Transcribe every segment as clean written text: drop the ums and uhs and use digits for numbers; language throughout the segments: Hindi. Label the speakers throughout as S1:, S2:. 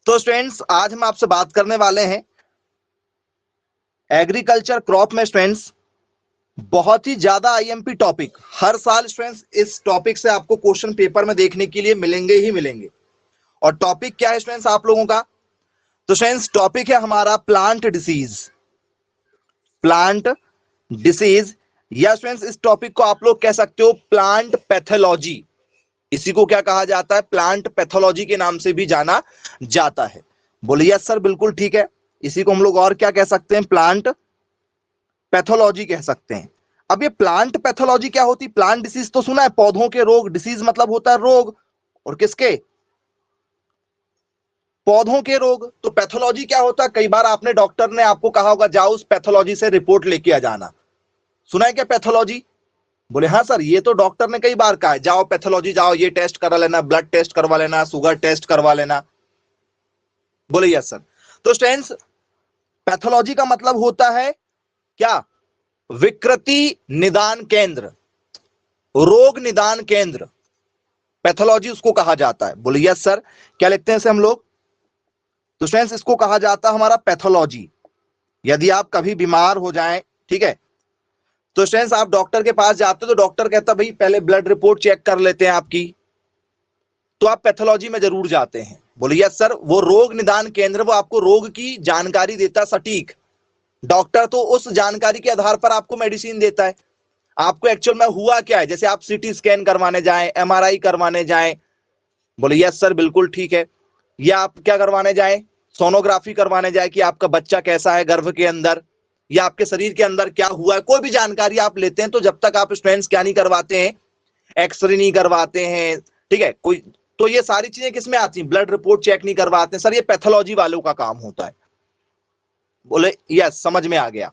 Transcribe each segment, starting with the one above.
S1: तो स्टूडेंट्स आज हम आपसे बात करने वाले हैं एग्रीकल्चर क्रॉप में। स्टूडेंट्स बहुत ही ज्यादा आईएमपी टॉपिक, हर साल स्टूडेंट्स इस टॉपिक से आपको क्वेश्चन पेपर में देखने के लिए मिलेंगे ही मिलेंगे। और टॉपिक क्या है स्टूडेंट्स आप लोगों का? तो स्टूडेंट्स टॉपिक है हमारा प्लांट डिसीज। प्लांट डिसीज या स्टूडेंट्स इस टॉपिक को आप लोग कह सकते हो प्लांट पैथोलॉजी। इसी को क्या कहा जाता है? प्लांट पैथोलॉजी के नाम से भी जाना जाता है। बोलिए यस सर, बिल्कुल ठीक है। इसी को हम लोग और क्या कह सकते हैं? प्लांट पैथोलॉजी कह सकते हैं। अब ये प्लांट पैथोलॉजी क्या होती? प्लांट डिसीज तो सुना है, पौधों के रोग। डिसीज मतलब होता है रोग, और किसके? पौधों के रोग। तो पैथोलॉजी क्या होता है? कई बार आपने डॉक्टर ने आपको कहा होगा जाओ उस पैथोलॉजी से रिपोर्ट लेके आ जाना। सुना है क्या पैथोलॉजी? बोले हाँ सर, ये तो डॉक्टर ने कई बार कहा है, जाओ पैथोलॉजी जाओ, ये टेस्ट करा लेना, ब्लड टेस्ट करवा लेना, शुगर टेस्ट करवा लेना। बोले यस सर। तो स्टूडेंट्स पैथोलॉजी का मतलब होता है क्या? विकृति निदान केंद्र, रोग निदान केंद्र, पैथोलॉजी उसको कहा जाता है। बोले यस सर। क्या लिखते हैं इसे हम लोग? तो स्टूडेंट्स इसको कहा जाता है हमारा पैथोलॉजी। यदि आप कभी बीमार हो जाएं, ठीक है, तो स्टूडेंट्स आप डॉक्टर के पास जाते हो तो डॉक्टर कहता भाई पहले ब्लड रिपोर्ट चेक कर लेते हैं आपकी, तो आप पैथोलॉजी में जरूर जाते हैं। बोले यस सर। वो रोग निदान केंद्र वो आपको रोग की जानकारी देता सटीक। डॉक्टर तो उस जानकारी के आधार पर आपको मेडिसिन देता है। आपको एक्चुअल में हुआ क्या है, जैसे आप सीटी स्कैन करवाने जाएं, एमआरआई करवाने जाएं, बोले यस सर बिल्कुल ठीक है, या आप क्या करवाने जाएं? सोनोग्राफी करवाने जाए कि आपका बच्चा कैसा है गर्भ के अंदर, या आपके शरीर के अंदर क्या हुआ है, कोई भी जानकारी आप लेते हैं तो जब तक आप स्टूडेंट्स क्या नहीं करवाते हैं, एक्सरे नहीं करवाते हैं, ठीक है, कोई, तो ये सारी चीजें किसमें आती हैं? ब्लड रिपोर्ट चेक नहीं करवाते हैं सर, ये पैथोलॉजी वालों का काम होता है। बोले यस, समझ में आ गया।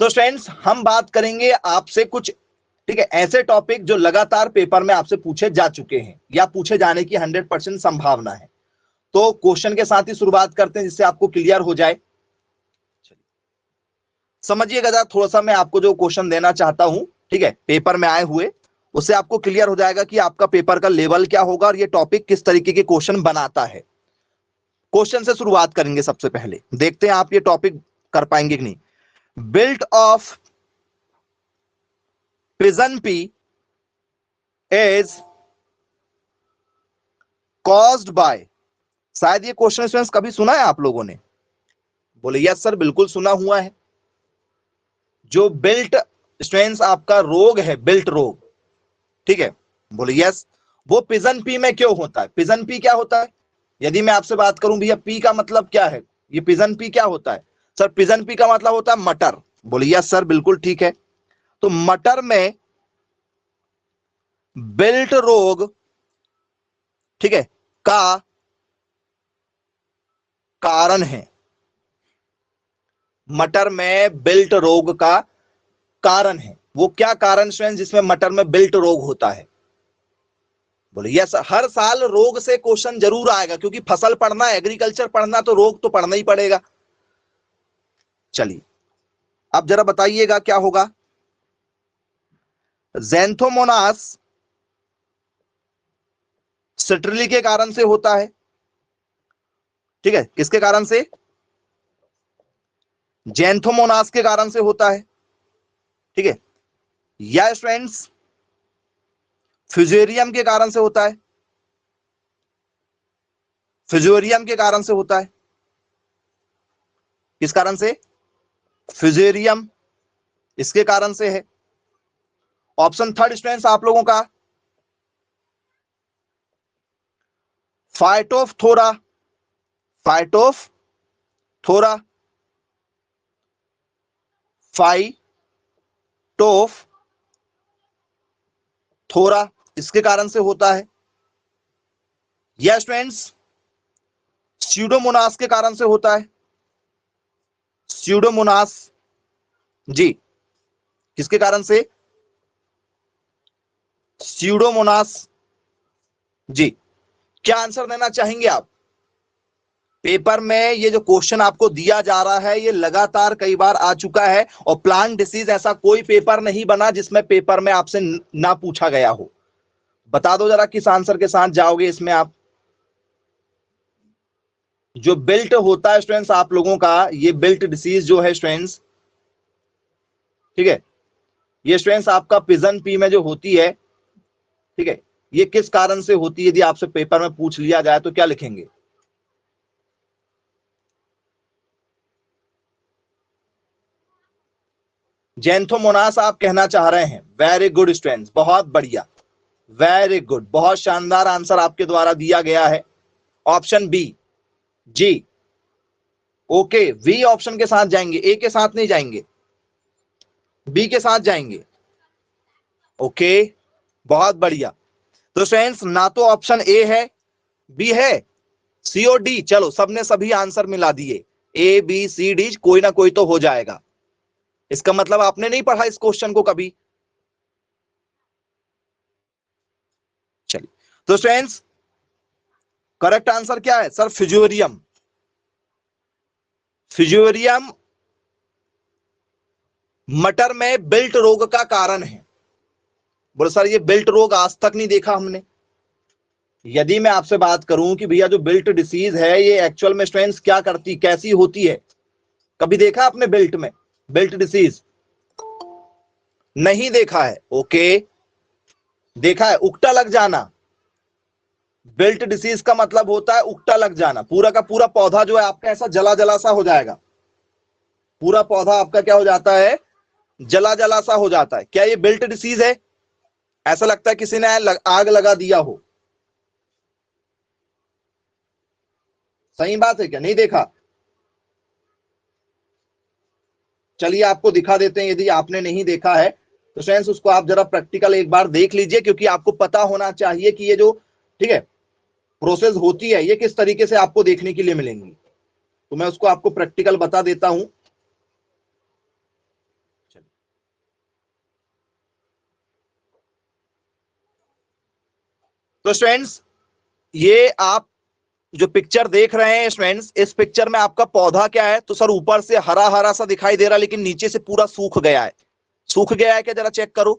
S1: तो स्टूडेंट्स हम बात करेंगे आपसे कुछ, ठीक है, ऐसे टॉपिक जो लगातार पेपर में आपसे पूछे जा चुके हैं या पूछे जाने की 100% संभावना है। तो क्वेश्चन के साथ ही शुरुआत करते हैं जिससे आपको क्लियर हो जाए। समझिएगा जरा थोड़ा सा, मैं आपको जो क्वेश्चन देना चाहता हूं, ठीक है, पेपर में आए हुए, उससे आपको क्लियर हो जाएगा कि आपका पेपर का लेवल क्या होगा और ये टॉपिक किस तरीके के क्वेश्चन बनाता है। क्वेश्चन से शुरुआत करेंगे। सबसे पहले देखते हैं आप ये टॉपिक कर पाएंगे कि नहीं। Built of pigeon P is caused bye, शायद ये क्वेश्चन स्टूडेंट्स कभी सुना है आप लोगों ने? बोले यस सर, बिल्कुल सुना हुआ है। जो बिल्ट स्ट्रेंस आपका रोग है, बिल्ट रोग, ठीक है, बोले यस। वो पिजन पी में क्यों होता है? पिजन पी क्या होता है? यदि मैं आपसे बात करूं भैया पी का मतलब क्या है, ये पिजन पी क्या होता है? सर पिजन पी का मतलब होता है मटर। बोले यस सर, बिल्कुल ठीक है। तो मटर में बिल्ट रोग, ठीक है, का कारण है। मटर में बिल्ट रोग का कारण है। वो क्या कारण स्टूडेंट जिसमें मटर में बिल्ट रोग होता है? बोले यस। हर साल रोग से क्वेश्चन जरूर आएगा क्योंकि फसल पढ़ना, एग्रीकल्चर पढ़ना, तो रोग तो पढ़ना ही पड़ेगा। चलिए अब जरा बताइएगा क्या होगा। ज़ैंथोमोनास सिट्रली के कारण से होता है, ठीक है, किसके कारण से? ज़ैंथोमोनास के कारण से होता है, ठीक है, या स्टूडेंट्स फ्यूजेरियम के कारण से होता है? फ्यूजेरियम के कारण से होता है। किस कारण से? फ्यूजेरियम, इसके कारण से है। ऑप्शन थर्ड स्टूडेंट्स आप लोगों का फाइटोफथोरा, फाइटोफथोरा, फाइटोफथोरा, इसके कारण से होता है। या स्टूडेंट्स स्यूडोमोनास के कारण से होता है। स्यूडोमोनास, जी, किसके कारण से? स्यूडोमोनास, जी। क्या आंसर देना चाहेंगे आप? पेपर में ये जो क्वेश्चन आपको दिया जा रहा है ये लगातार कई बार आ चुका है, और प्लांट डिसीज ऐसा कोई पेपर नहीं बना जिसमें पेपर में आपसे ना पूछा गया हो। बता दो जरा किस आंसर के साथ जाओगे इसमें आप? जो बिल्ट होता है स्टूडेंट्स आप लोगों का, ये बिल्ट डिसीज जो है स्टूडेंट्स, ठीक है, ये स्टूडेंट्स आपका पिजन पी में जो होती है, ठीक है, ये किस कारण से होती है? यदि आपसे पेपर में पूछ लिया जाए तो क्या लिखेंगे? जैंथोमोनास आप कहना चाह रहे हैं। वेरी गुड स्टूडेंट्स, बहुत बढ़िया, वेरी गुड, बहुत शानदार आंसर आपके द्वारा दिया गया है, ऑप्शन बी जी। ओके, वी ऑप्शन के साथ जाएंगे, ए के साथ नहीं जाएंगे, बी के साथ जाएंगे। ओके, बहुत बढ़िया। तो फ्रेंड्स ना तो ऑप्शन ए है, बी है, सी और डी। चलो सबने सभी आंसर मिला दिए, ए बी सी डी, कोई ना कोई तो हो जाएगा। इसका मतलब आपने नहीं पढ़ा इस क्वेश्चन को कभी। चलिए, तो फ्रेंड्स करेक्ट आंसर क्या है सर? फिजोरियम। फिजोरियम मटर में बिल्ट रोग का कारण है। बोले सर ये बिल्ट रोग आज तक नहीं देखा हमने। यदि मैं आपसे बात करूं कि भैया जो बिल्ट डिसीज है ये एक्चुअल में स्ट्रेंस क्या करती, कैसी होती है, कभी देखा आपने बिल्ट में बिल्ट डिसीज? नहीं देखा है। ओके, देखा है उकटा लग जाना। बिल्ट डिसीज का मतलब होता है उकटा लग जाना, पूरा का पूरा पौधा जो है आपका ऐसा जला जला सा हो जाएगा, पूरा पौधा आपका क्या हो जाता है? जला जला सा हो जाता है। क्या ये बिल्ट डिसीज है? ऐसा लगता है किसी ने आग लगा दिया हो। सही बात है क्या? नहीं देखा? चलिए आपको दिखा देते हैं, यदि आपने नहीं देखा है तो फ्रेंड्स उसको आप जरा प्रैक्टिकल एक बार देख लीजिए, क्योंकि आपको पता होना चाहिए कि ये जो, ठीक है, प्रोसेस होती है ये किस तरीके से आपको देखने के लिए मिलेंगी। तो मैं उसको आपको प्रैक्टिकल बता देता हूं। तो स्टूडेंट्स ये आप जो पिक्चर देख रहे हैं स्टूडेंट्स, इस पिक्चर में आपका पौधा क्या है? तो सर ऊपर से हरा हरा सा दिखाई दे रहा, लेकिन नीचे से पूरा सूख गया है। सूख गया है क्या? जरा चेक करो।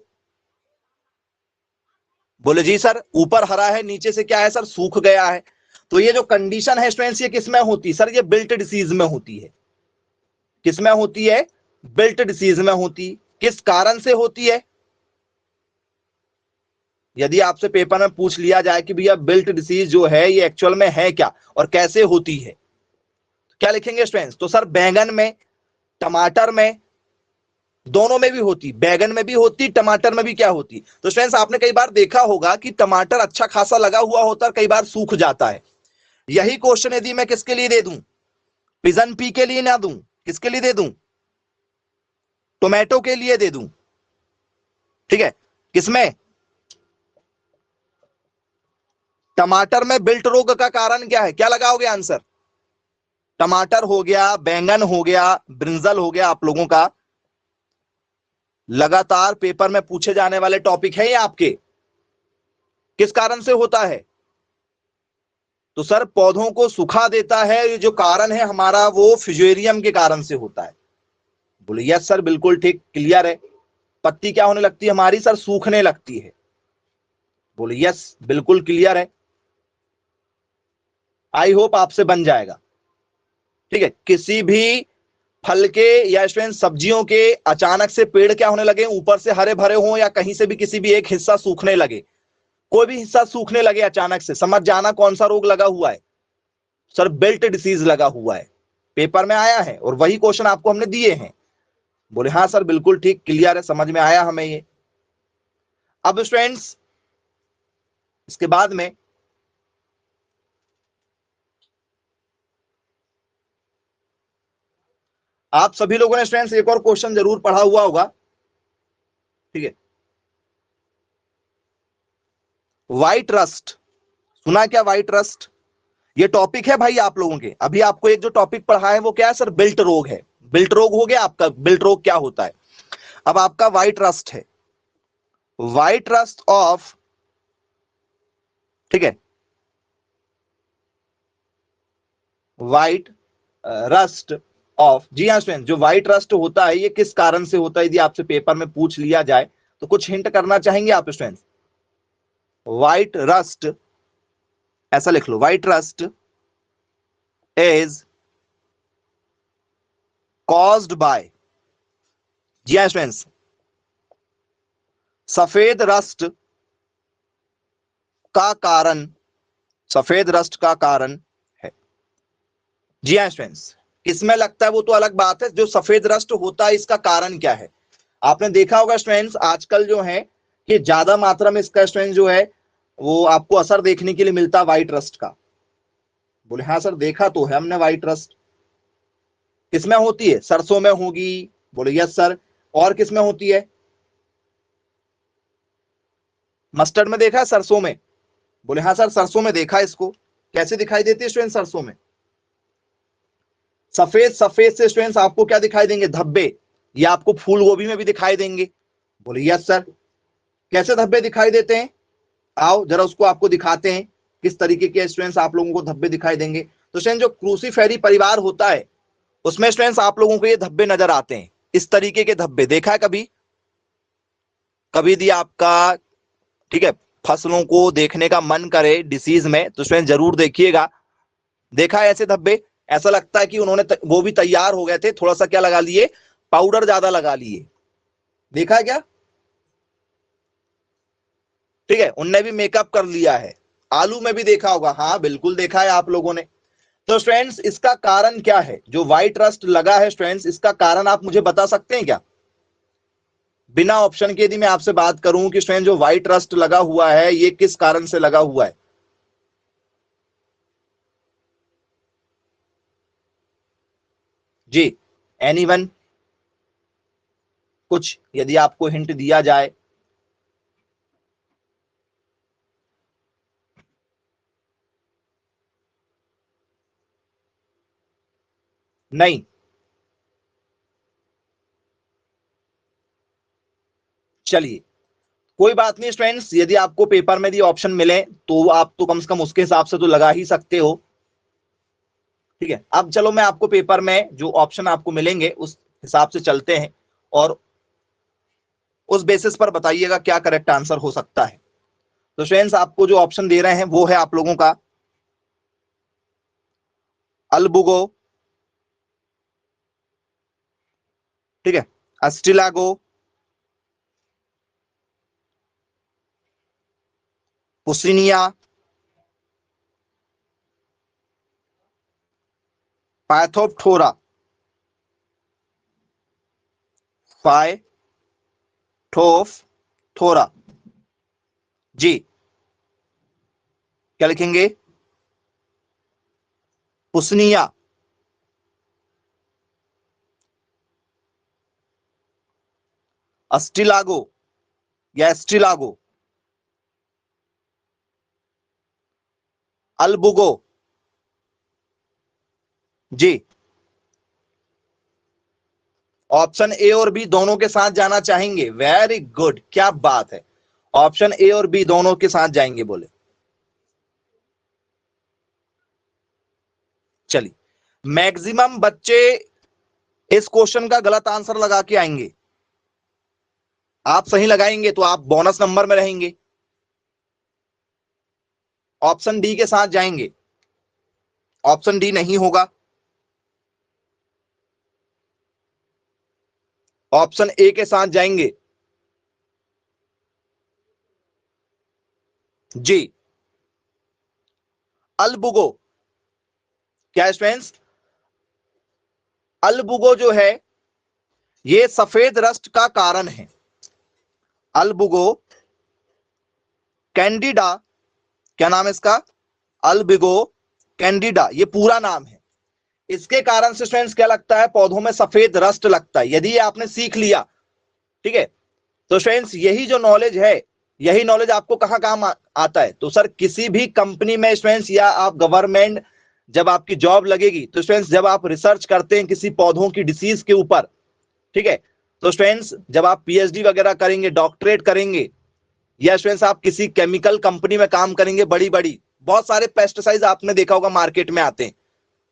S1: बोले जी सर ऊपर हरा है, नीचे से क्या है सर? सूख गया है। तो ये जो कंडीशन है स्टूडेंट्स ये किस में होती है सर? ये बिल्ट डिसीज में होती है। किस में होती है? बिल्ट डिसीज में होती है। किस कारण से होती है? यदि आपसे पेपर में पूछ लिया जाए कि भैया बिल्ट डिसीज जो है ये एक्चुअल में है क्या और कैसे होती है, तो क्या लिखेंगे स्टूडेंट्स? तो सर बैंगन में, टमाटर में, दोनों में भी होती, बैगन में भी होती, टमाटर में भी क्या होती। तो स्टूडेंट्स आपने कई बार देखा होगा कि टमाटर अच्छा खासा लगा हुआ होता है, कई बार सूख जाता है। यही क्वेश्चन यदि मैं किसके लिए दे दूं? पिजन पी के लिए ना दूं, किसके लिए दे दूं? टोमेटो के लिए दे दूं। ठीक है, किसमें? टमाटर में बिल्ट रोग का कारण क्या है? क्या लगाओगे आंसर? टमाटर हो गया, बैंगन हो गया, ब्रिंजल हो गया, आप लोगों का लगातार पेपर में पूछे जाने वाले टॉपिक है ये आपके। किस कारण से होता है? तो सर पौधों को सुखा देता है, ये जो कारण है हमारा वो फिजोरियम के कारण से होता है। बोले यस सर बिल्कुल ठीक, क्लियर है। पत्ती क्या होने लगती है हमारी सर? सूखने लगती है। बोले यस बिल्कुल क्लियर है। आई होप आपसे बन जाएगा। ठीक है, किसी भी फल के या स्टूडेंट सब्जियों के अचानक से पेड़ क्या होने लगे, ऊपर से हरे भरे हों या कहीं से भी किसी भी एक हिस्सा सूखने लगे, कोई भी हिस्सा सूखने लगे अचानक से, समझ जाना कौन सा रोग लगा हुआ है सर? बिल्ट डिसीज लगा हुआ है। पेपर में आया है और वही क्वेश्चन आपको हमने दिए हैं। बोले हाँ सर बिल्कुल ठीक, क्लियर है, समझ में आया हमें ये। अब स्टूडेंट्स इसके बाद में आप सभी लोगों ने स्टूडेंट्स एक और क्वेश्चन जरूर पढ़ा हुआ होगा। ठीक है, व्हाइट रस्ट, सुना क्या व्हाइट रस्ट? ये टॉपिक है भाई आप लोगों के। अभी आपको एक जो टॉपिक पढ़ा है वो क्या है सर? बिल्ट रोग है। बिल्ट रोग हो गया आपका, बिल्ट रोग क्या होता है। अब आपका व्हाइट रस्ट है, व्हाइट रस्ट ऑफ, ठीक है, व्हाइट रस्ट ऑफ, जी हाँ स्टूडेंट, जो व्हाइट रस्ट होता है ये किस कारण से होता है? यदि आपसे पेपर में पूछ लिया जाए तो कुछ हिंट करना चाहेंगे आप स्टूडेंट? व्हाइट रस्ट, ऐसा लिख लो, white rust is caused by, जी हाँ स्टूडेंट्स, सफेद रस्ट का कारण, सफेद रस्ट का कारण है। जी हाँ स्टूडेंट्स, किसमें लगता है वो तो अलग बात है, जो सफेद रस्ट होता है इसका कारण क्या है। आपने देखा होगा स्टूडेंट्स आजकल जो है कि ज्यादा मात्रा में इसका स्टूडेंट जो है वो आपको असर देखने के लिए मिलता है व्हाइट रस्ट का। बोले हाँ सर देखा तो है हमने व्हाइट रस्ट। किसमें होती है? सरसों में होगी। बोले यस सर। और किसमें होती है? मस्टर्ड में देखा है, सरसों में? बोले हाँ सर सरसों में देखा इसको। कैसे दिखाई देती है स्टूडेंट सरसों में? सफेद सफेद से स्टूडेंट्स आपको क्या दिखाई देंगे? धब्बे। ये आपको फूल गोभी में भी दिखाई देंगे। बोले यस सर। कैसे धब्बे दिखाई देते हैं? आओ जरा उसको आपको दिखाते हैं किस तरीके के स्टूडेंट्स आप लोगों को धब्बे दिखाई देंगे। तो स्टूडेंट जो क्रूसीफेरी परिवार होता है उसमें स्टूडेंट्स आप लोगों को ये धब्बे नजर आते हैं, इस तरीके के धब्बे। देखा है कभी? कभी दिया आपका, ठीक है, फसलों को देखने का मन करे डिसीज में तो स्टूडेंट जरूर देखिएगा। देखा है ऐसे धब्बे? ऐसा लगता है कि उन्होंने वो भी तैयार हो गए थे, थोड़ा सा क्या लगा लिए, पाउडर ज्यादा लगा लिए। देखा है क्या? ठीक है, उनने भी मेकअप कर लिया है। आलू में भी देखा होगा, हाँ बिल्कुल देखा है आप लोगों ने। तो स्टूडेंट्स इसका कारण क्या है जो व्हाइट रस्ट लगा है? स्टूडेंट्स इसका कारण आप मुझे बता सकते हैं क्या? बिना ऑप्शन के यदि मैं आपसे बात करूं कि स्टूडेंट जो व्हाइट रस्ट लगा हुआ है ये किस कारण से लगा हुआ है? जी, एनीवन? कुछ यदि आपको हिंट दिया जाए? नहीं? चलिए कोई बात नहीं स्टूडेंट्स, यदि आपको पेपर में यदि ऑप्शन मिले तो आप तो कम से कम उसके हिसाब से तो लगा ही सकते हो। ठीक है, अब चलो मैं आपको पेपर में जो ऑप्शन आपको मिलेंगे उस हिसाब से चलते हैं और उस बेसिस पर बताइएगा क्या करेक्ट आंसर हो सकता है। तो स्टूडेंट्स आपको जो ऑप्शन दे रहे हैं वो है आप लोगों का अल्बुगो, ठीक है, अस्टिलागो, पुसिनिया, पाइथोप्थोरा, पाइथोप्थोरा। जी, क्या लिखेंगे? पुसनिया, अस्टिलागो या एस्टिलागो, अल्बुगो? जी, ऑप्शन ए और बी दोनों के साथ जाना चाहेंगे? वेरी गुड, क्या बात है, ऑप्शन ए और बी दोनों के साथ जाएंगे बोले। चलिए, मैक्सिमम बच्चे इस क्वेश्चन का गलत आंसर लगा के आएंगे। आप सही लगाएंगे तो आप बोनस नंबर में रहेंगे। ऑप्शन डी के साथ जाएंगे? ऑप्शन डी नहीं होगा, ऑप्शन ए के साथ जाएंगे? जी, अल्बुगो। क्या स्टूडेंट्स? अल्बुगो जो है ये सफेद रस्ट का कारण है। अल्बुगो कैंडिडा, क्या नाम है इसका? अल्बिगो कैंडिडा, ये पूरा नाम है। इसके कारण से स्टूडेंट्स क्या लगता है? पौधों में सफेद रस्ट लगता है। यदि आपने सीख लिया, ठीक है, तो स्टूडेंट्स यही जो नॉलेज है, यही नॉलेज आपको कहां काम आता है? तो सर किसी भी कंपनी में स्टूडेंट्स या आप गवर्नमेंट जब आपकी जॉब लगेगी तो स्टूडेंट्स जब आप रिसर्च करते हैं किसी पौधों की डिसीज के ऊपर, ठीक है, तो स्टूडेंट्स जब आप पीएचडी वगैरह करेंगे, डॉक्टरेट करेंगे, या स्टूडेंट्स आप किसी केमिकल कंपनी में काम करेंगे, बड़ी बड़ी बहुत सारे पेस्टिसाइड आपने देखा होगा मार्केट में आते हैं।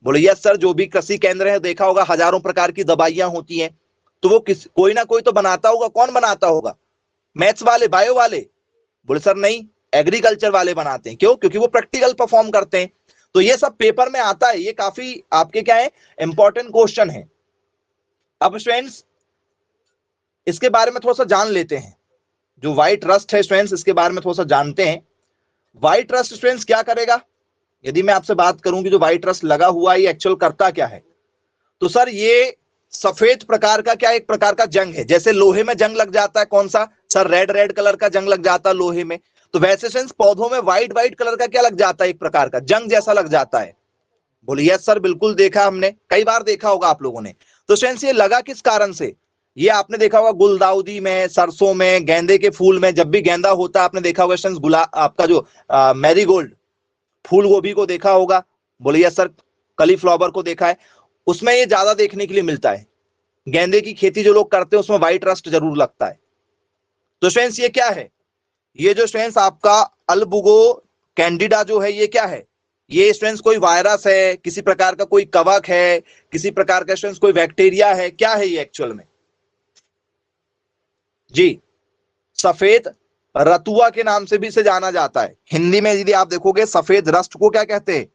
S1: बोले यस सर, जो भी कृषि केंद्र है देखा होगा हजारों प्रकार की दवाइयां होती हैं, तो वो कोई ना कोई तो बनाता होगा। कौन बनाता होगा? मैथ्स वाले, बायो वाले? बोले सर नहीं, एग्रीकल्चर वाले बनाते हैं। क्यों? क्योंकि वो प्रैक्टिकल परफॉर्म करते हैं। तो ये सब पेपर में आता है, ये काफी आपके क्या है, इंपॉर्टेंट क्वेश्चन है। अब स्टूडेंट्स इसके बारे में थोड़ा सा जान लेते हैं, जो व्हाइट रस्ट है स्टूडेंट्स इसके बारे में थोड़ा सा जानते हैं। व्हाइट रस्ट स्टूडेंट्स क्या करेगा, यदि मैं आपसे बात करूं कि जो व्हाइट रस्ट लगा हुआ है ये एक्चुअल करता क्या है, तो सर ये सफेद प्रकार का क्या, एक प्रकार का जंग है। जैसे लोहे में जंग लग जाता है, कौन सा सर, रेड रेड कलर का जंग लग जाता है लोहे में, तो वैसे सेंस पौधों में व्हाइट व्हाइट कलर का क्या लग जाता है, एक प्रकार का जंग जैसा लग जाता है। बोलिए यस सर, बिल्कुल देखा, हमने कई बार देखा होगा आप लोगों ने। तो सेंस ये लगा किस कारण से, ये आपने देखा होगा गुलदाउदी में, सरसों में, गेंदे के फूल में, जब भी गेंदा होता है आपने देखा होगा सेंस, आपका जो मैरीगोल्ड, फूल गोभी को देखा होगा, बोलिए यस सर, कलीफ्लावर को देखा है, उसमें ये ज्यादा देखने के लिए मिलता है। गेंदे की खेती जो लोग करते हैं उसमें व्हाइट रस्ट जरूर लगता है। तो स्टूडेंट्स ये क्या है, ये जो स्टूडेंट्स आपका अल्बुगो कैंडिडा जो है ये क्या है, ये स्टूडेंट्स कोई वायरस है, किसी प्रकार का कोई कवक है, किसी प्रकार का स्टूडेंट्स कोई बैक्टीरिया है, क्या है ये एक्चुअल में जी, सफेद रतुआ के नाम से भी इसे जाना जाता है। हिंदी में यदि आप देखोगे सफेद रस्ट को क्या कहते हैं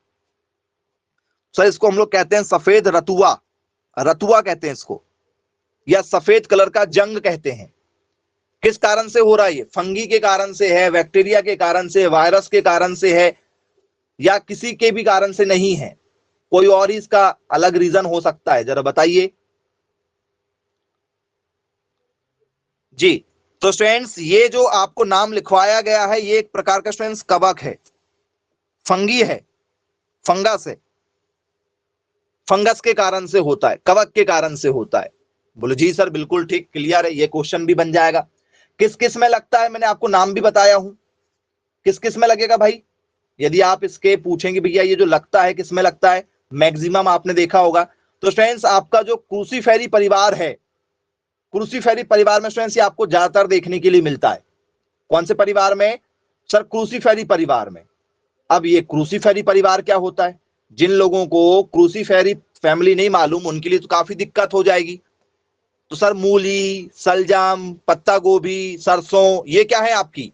S1: सर, इसको हम लोग कहते हैं सफेद रतुआ, रतुआ कहते हैं इसको, या सफेद कलर का जंग कहते हैं। किस कारण से हो रहा है, ये फंगी के कारण से है, बैक्टीरिया के कारण से, वायरस के कारण से है, या किसी के भी कारण से नहीं है, कोई और ही इसका अलग रीजन हो सकता है, जरा बताइए जी। तो स्टूडेंट्स ये जो आपको नाम लिखवाया गया है ये एक प्रकार का स्टूडेंट्स कवक है, फंगी है, फंगस है, फंगस के कारण से होता है, कवक के कारण से होता है। बोलो जी सर, बिल्कुल ठीक, क्लियर है, ये क्वेश्चन भी बन जाएगा। किस किस में लगता है, मैंने आपको नाम भी बताया हूं, किस किस में लगेगा भाई, यदि आप इसके पूछेंगे भैया ये जो लगता है किस में लगता है, मैक्सिमम आपने देखा होगा। तो स्टूडेंट्स आपका जो क्रूसीफेरी परिवार है, क्रूसीफेरी परिवार में स्टूडेंट्स ये आपको ज्यादातर देखने के लिए मिलता है। कौन से परिवार में सर, क्रूसीफेरी परिवार में। अब ये क्रूसीफेरी परिवार क्या होता है, जिन लोगों को क्रूसीफेरी फैमिली नहीं मालूम उनके लिए तो काफी दिक्कत हो जाएगी। तो सर मूली, सलजम, पत्ता गोभी, सरसों, ये क्या है आपकी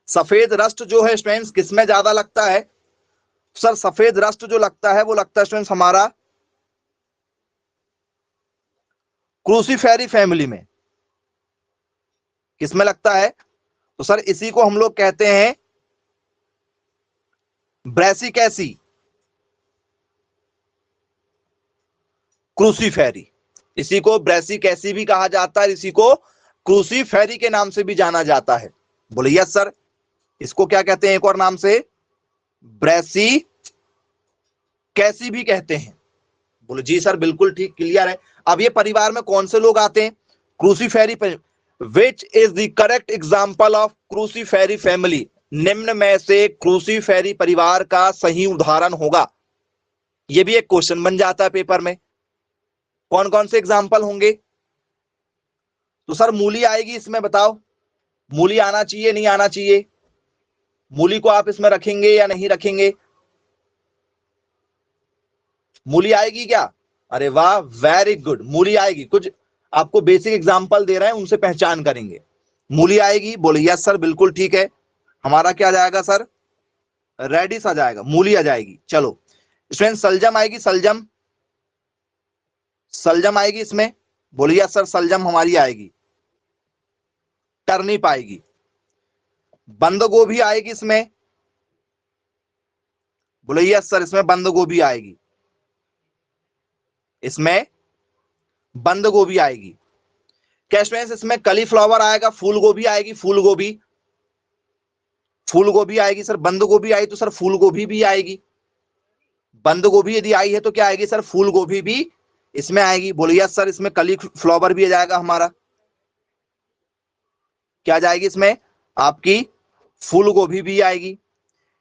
S1: सफेद रस्ट जो है स्टूडेंट्स किसमें ज्यादा लगता है सर, सफेद रस्ट जो लगता है वो लगता है स्टूडेंट्स हमारा क्रूसीफेरी फैमिली में। किसमें लगता है, तो सर इसी को हम लोग कहते हैं ब्रैसिकेसी क्रूसीफेरी, इसी को ब्रैसिकेसी भी कहा जाता है, इसी को क्रूसीफेरी के नाम से भी जाना जाता है। बोलिए यस सर, इसको क्या कहते हैं एक और नाम से, ब्रैसी कैसी भी कहते हैं। बोले जी सर, बिल्कुल ठीक, क्लियर है। अब ये परिवार में कौन से लोग आते हैं, Cruciferae, which is the correct example of Cruciferae family, निम्न में से क्रूसीफेरी परिवार का सही उदाहरण होगा। ये भी एक क्वेश्चन बन जाता है पेपर में, कौन कौन से एग्जाम्पल होंगे, तो सर मूली आएगी इसमें, बताओ मूली आना चाहिए नहीं आना चाहिए, मूली को आप इसमें रखेंगे या नहीं रखेंगे, मूली आएगी क्या, अरे वाह वेरी गुड, मूली आएगी। कुछ आपको बेसिक एग्जांपल दे रहे हैं उनसे पहचान करेंगे, मूली आएगी, बोले यस सर बिल्कुल ठीक है, हमारा क्या जाएगा सर, रेडिश आ जाएगा, मूली आ जाएगी। चलो स्टूडेंट सलजम आएगी, सलजम, सलजम आएगी इसमें, बोले यस सर सलजम हमारी आएगी। टर्निप आएगी, बंद गोभी आएगी इसमें, बोले यस सर इसमें बंद गोभी आएगी, इसमें बंद गोभी आएगी। क्या स्टूडेंट्स इसमें कलीफ्लावर आएगा, फूल गोभी आएगी, फूल गोभी, फूल गोभी आएगी सर, बंद गोभी आई तो सर फूल गोभी भी आएगी, बंद गोभी यदि आई है तो क्या आएगी सर, फूल गोभी भी इसमें आएगी। बोलिए यस सर इसमें कलीफ्लावर भी आ जाएगा हमारा, क्या जाएगी इसमें आपकी फूल गोभी भी आएगी।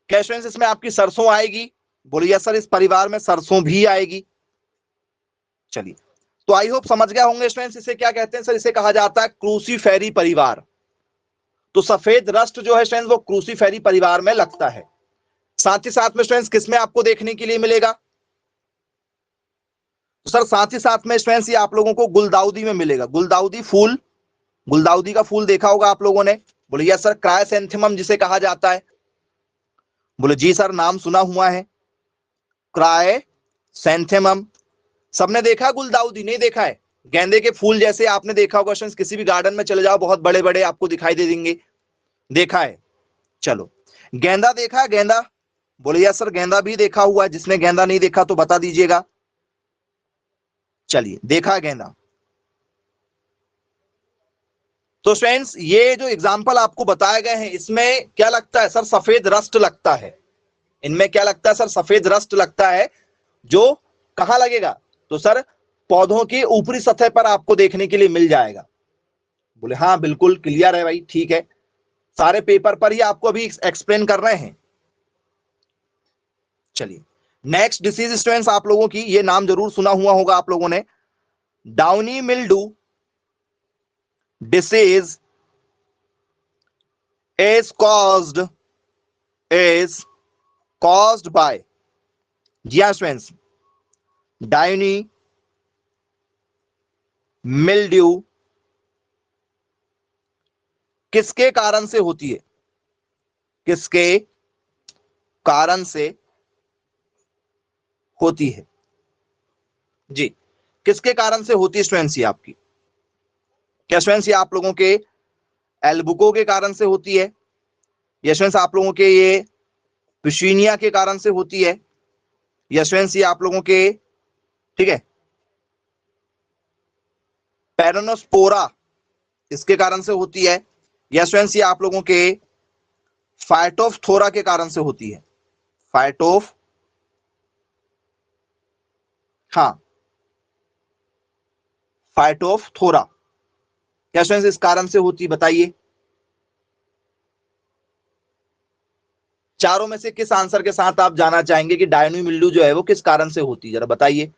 S1: क्या स्टूडेंट्स इसमें आपकी सरसों आएगी, बोलिए यस सर इस परिवार में सरसों भी आएगी। चलिए तो आई होप समझ गया होंगे स्टूडेंट्स, इसे क्या कहते हैं सर, इसे कहा जाता है क्रूसीफेरी परिवार। तो सफेद रस्ट जो है स्टूडेंट्स वो क्रूसीफेरी परिवार में लगता है। साथ ही साथ में स्टूडेंट्स किसमें आपको देखने के लिए मिलेगा, तो सर साथ ही साथ में स्टूडेंट्स ये आप लोगों को गुलदाउदी में मिलेगा, गुलदाउदी फूल, गुलदाउदी का फूल देखा होगा आप लोगों ने, बोलिए यस सर क्रायसैंथेमम जिसे कहा जाता है, बोले जी सर, नाम सुना हुआ है। क्राइसैंथेमम, सबने देखा गुलदाउदी? नहीं देखा है? गेंदे के फूल जैसे आपने देखा होगा फ्रेंड्स, किसी भी गार्डन में चले जाओ बहुत बड़े बड़े आपको दिखाई दे देंगे, देखा है? चलो, गेंदा देखा है? गेंदा? बोले यार सर गेंदा भी देखा हुआ है। जिसने गेंदा नहीं देखा तो बता दीजिएगा। चलिए, देखा है गेंदा। तो फ्रेंड्स ये जो एग्जाम्पल आपको बताए गए हैं, इसमें क्या लगता है सर? सफेद रस्ट लगता है। इनमें क्या लगता है सर? सफेद रस्ट लगता है, जो कहां लगेगा? तो सर पौधों की ऊपरी सतह पर आपको देखने के लिए मिल जाएगा। बोले हाँ बिल्कुल क्लियर है भाई, ठीक है। सारे पेपर पर ही आपको अभी एक्सप्लेन कर रहे हैं। चलिए, नेक्स्ट डिसीज स्टूडेंट्स आप लोगों की, ये नाम जरूर सुना हुआ होगा आप लोगों ने, downy mildew disease is caused is caused by, जी हाँ स्टूडेंट्स, डायनी मिल्ड्यू किसके कारण से होती है? किसके कारण से होती है? जी, किसके कारण से होती है स्टूडेंट्स? ये आपकी क्या स्टूडेंट्स? ये आप लोगों के एल्बुको के कारण से होती है? या स्टूडेंट्स आप लोगों के ये पिशीनिया के कारण से होती है? या स्टूडेंट्स ये आप लोगों के, ठीक है, पेरोनोस्पोरा इसके कारण से होती है? या स्टूडेंट्स ये आप लोगों के फाइटोफथोरा के कारण से होती है? फाइटोफ, हाँ, फाइटोफथोरा क्या स्टूडेंट्स इस कारण से होती, बताइए। चारों में से किस आंसर के साथ आप जाना चाहेंगे कि डायनी मिल्ड्यू जो है वो किस कारण से होती है? जरा बताइए।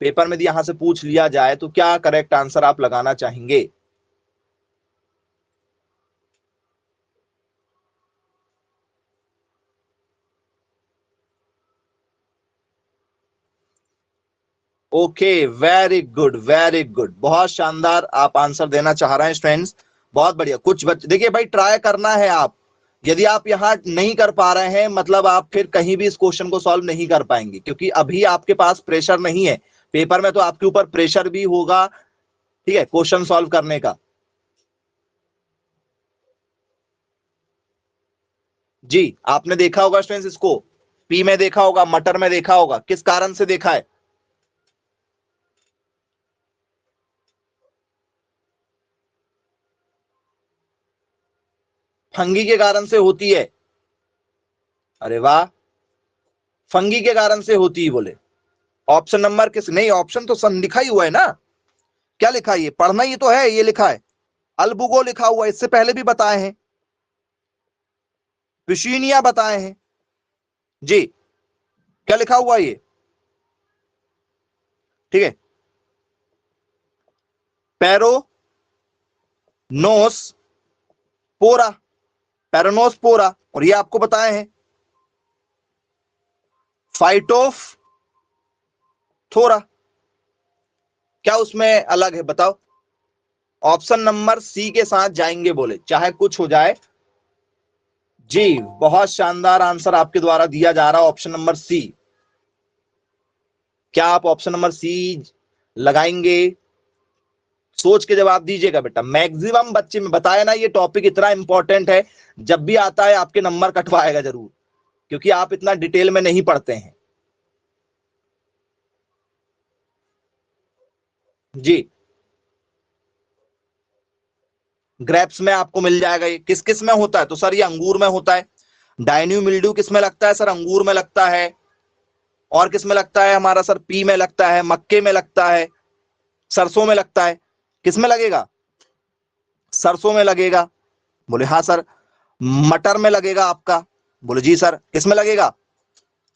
S1: पेपर में यहां से पूछ लिया जाए तो क्या करेक्ट आंसर आप लगाना चाहेंगे? Okay, very good very good, बहुत शानदार आप आंसर देना चाह रहे हैं स्टूडेंट्स, बहुत बढ़िया। कुछ बच्चे देखिए भाई, ट्राई करना है आप। यदि आप यहां नहीं कर पा रहे हैं, मतलब आप फिर कहीं भी इस क्वेश्चन को सॉल्व नहीं कर पाएंगे, क्योंकि अभी आपके पास प्रेशर नहीं है। पेपर में तो आपके ऊपर प्रेशर भी होगा, ठीक है, क्वेश्चन सॉल्व करने का। जी, आपने देखा होगा स्टूडेंट्स इसको, पी में देखा होगा, मटर में देखा होगा, किस कारण से देखा है? फंगी के कारण से होती है। अरे वाह, फंगी के कारण से होती है बोले। ऑप्शन नंबर किस, नहीं ऑप्शन तो सन लिखा ही हुआ है ना। क्या लिखा है? ये पढ़ना ही तो है, ये लिखा है अल्बुगो लिखा हुआ है, इससे पहले भी बताए हैं, पिशीनिया बताए हैं। जी, क्या लिखा हुआ है ये? ठीक है, पैरोनोस पोरा, पैरोनोस पोरा, और ये आपको बताए हैं फाइटोफ थोरा। क्या उसमें अलग है बताओ? ऑप्शन नंबर सी के साथ जाएंगे बोले, चाहे कुछ हो जाए। जी, बहुत शानदार आंसर आपके द्वारा दिया जा रहा है, ऑप्शन नंबर सी। क्या आप ऑप्शन नंबर सी लगाएंगे? सोच के जवाब दीजिएगा बेटा। मैक्सिमम बच्चे में बताया ना, ये टॉपिक इतना इंपॉर्टेंट है, जब भी आता है आपके नंबर कटवाएगा जरूर, क्योंकि आप इतना डिटेल में नहीं पढ़ते हैं। जी, ग्रेप्स में आपको मिल जाएगा। ये किस किस में होता है? तो सर ये अंगूर में होता है। डायन्यू मिल्ड्यू किस में लगता है? सर अंगूर में लगता है। और किस में लगता है हमारा? सर पी में लगता है, मक्के में लगता है, सरसों में लगता है। किस में लगेगा? सरसों में लगेगा। बोले हाँ सर। मटर में लगेगा आपका। बोले जी सर। किस में लगेगा?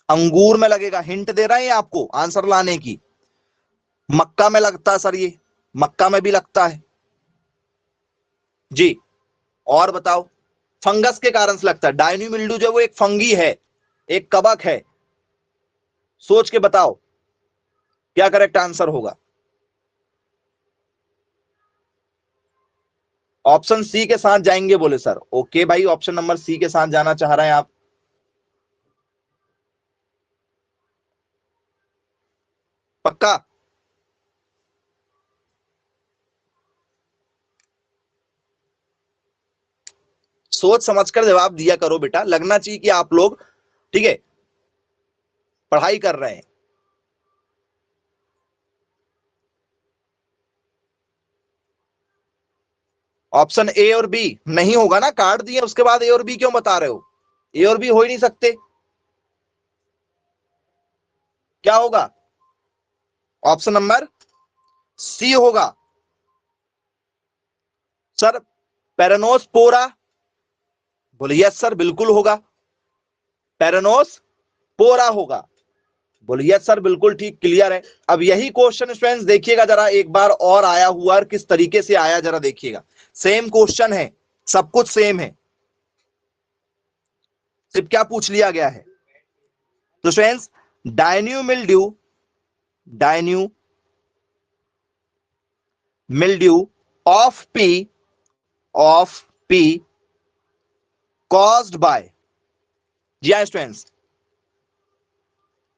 S1: अंगूर में लगेगा। हिंट दे रहे हैं आपको आंसर लाने की। मक्का में लगता है सर, ये मक्का में भी लगता है। जी, और बताओ। फंगस के कारण से लगता है। डायनी मिल्ड्यू जो वो एक फंगी है, एक कवक है। सोच के बताओ क्या करेक्ट आंसर होगा। ऑप्शन सी के साथ जाएंगे बोले सर। ओके भाई, ऑप्शन नंबर सी के साथ जाना चाह रहे हैं आप। पक्का? सोच समझकर जवाब दिया करो बेटा, लगना चाहिए कि आप लोग ठीक है पढ़ाई कर रहे हैं। ऑप्शन ए और बी नहीं होगा ना, काट दिए उसके बाद ए और बी क्यों बता रहे हो? ए और बी हो ही नहीं सकते। क्या होगा? ऑप्शन नंबर सी होगा सर, पेरानोस्पोरा। बोले यस सर बिल्कुल होगा, पेरानोस्पोरा होगा। बोले यस सर बिल्कुल ठीक, क्लियर है। अब यही क्वेश्चन स्टूडेंट्स देखिएगा जरा एक बार और आया हुआ, और किस तरीके से आया जरा देखिएगा। सेम क्वेश्चन है, सब कुछ सेम है, सिर्फ क्या पूछ लिया गया है। तो students, downy mildew, downy mildew of pea, of pea caused by, जी हाँ स्टूडेंट्स,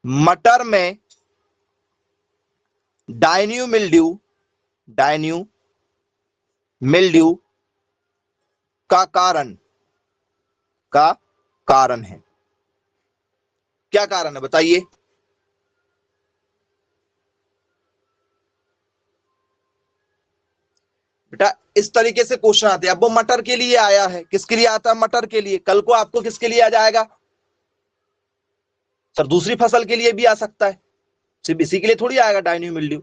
S1: मटर में डायन्यू मिल्ड्यू, डायन्यू मिल्ड्यू का कारण, का कारण है। क्या कारण है बताइए? बेटा इस तरीके से क्वेश्चन आते हैं। अब वो मटर के लिए आया है, किसके लिए आता है? मटर के लिए। कल को आपको किसके लिए आ जाएगा सर? दूसरी फसल के लिए भी आ सकता है, सिर्फ इसी के लिए थोड़ी आएगा डायन्यू मिल्ड्यू।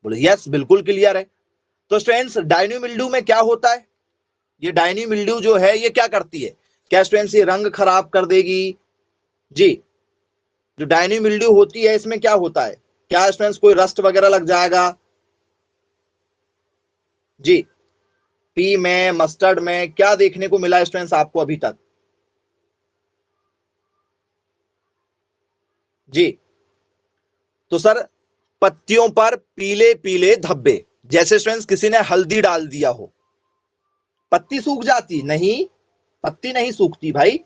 S1: बोले यस बिल्कुल क्लियर है। तो स्टूडेंट्स, डायन्यू मिल्ड्यू में क्या होता है? ये डायन्यू मिल्ड्यू जो है ये क्या करती है? क्या स्टूडेंट्स ये रंग खराब कर देगी? जी, जो डायन्यू मिल्ड्यू होती है इसमें क्या होता है? क्या स्टूडेंट्स कोई रस्ट वगैरह लग जाएगा? जी, पी में, मस्टर्ड में क्या देखने को मिला स्टूडेंट्स आपको अभी तक? जी, तो सर पत्तियों पर पीले पीले धब्बे, जैसे स्टूडेंट्स किसी ने हल्दी डाल दिया हो, पत्ती सूख जाती? नहीं, पत्ती नहीं सूखती भाई।